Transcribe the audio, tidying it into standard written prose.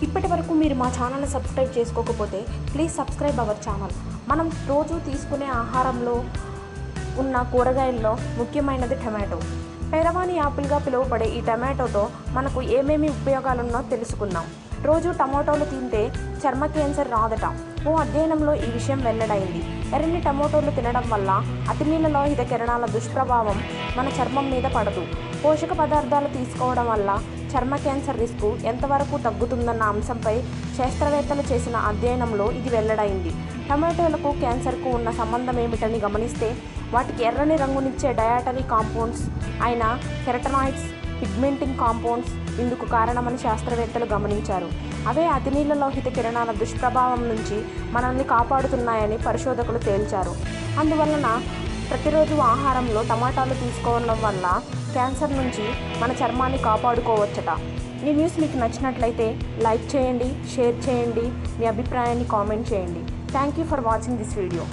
ఇప్పటివరకు మీరు మా ఛానల్ని సబ్స్క్రైబ్ చేసుకోకపోతే ప్లీజ్ సబ్స్క్రైబ్ అవర్ ఛానల్. మనం రోజు తీసుకునే ఆహారంలో ఉన్న కూరగాయల్లో ముఖ్యమైనది టమాటో. పేరవాని యాపిల్గా పిలువబడే ఈ టమాటోతో మనకు ఏమేమి ఉపయోగాలున్నో తెలుసుకుందాం. రోజు టమాటోలు తింటే చర్మ క్యాన్సర్ రాదట. ఓ అధ్యయనంలో ఈ విషయం వెల్లడైంది. ఎర్రని టమాటోలు తినడం వల్ల అతినీల లోహిత కిరణాల దుష్ప్రభావం మన చర్మం మీద పడదు. పోషక పదార్థాలు తీసుకోవడం వల్ల చర్మ క్యాన్సర్ రిస్కు ఎంతవరకు తగ్గుతుందన్న అంశంపై శాస్త్రవేత్తలు చేసిన అధ్యయనంలో ఇది వెల్లడైంది. టమాటోలకు క్యాన్సర్కు ఉన్న సంబంధం ఏమిటని గమనిస్తే వాటికి ఎర్రని రంగునిచ్చే డయాటరీ కాంపౌండ్స్ అయిన కెరటనాయిడ్స్, పిగ్మెంటింగ్ కాంపౌండ్స్ ఇందుకు కారణమని శాస్త్రవేత్తలు గమనించారు. అవే అతినీల లోహిత కిరణాల దుష్ప్రభావం నుంచి మనల్ని కాపాడుతున్నాయని పరిశోధకులు తేల్చారు. అందువలన ప్రతిరోజు ఆహారంలో టమాటాలు తీసుకోవడం వల్ల క్యాన్సర్ నుంచి మన చర్మాన్ని కాపాడుకోవచ్చట. ఈ న్యూస్ మీకు నచ్చినట్లయితే లైక్ చేయండి, షేర్ చేయండి, మీ అభిప్రాయాన్ని కామెంట్ చేయండి. Thank you for watching this video.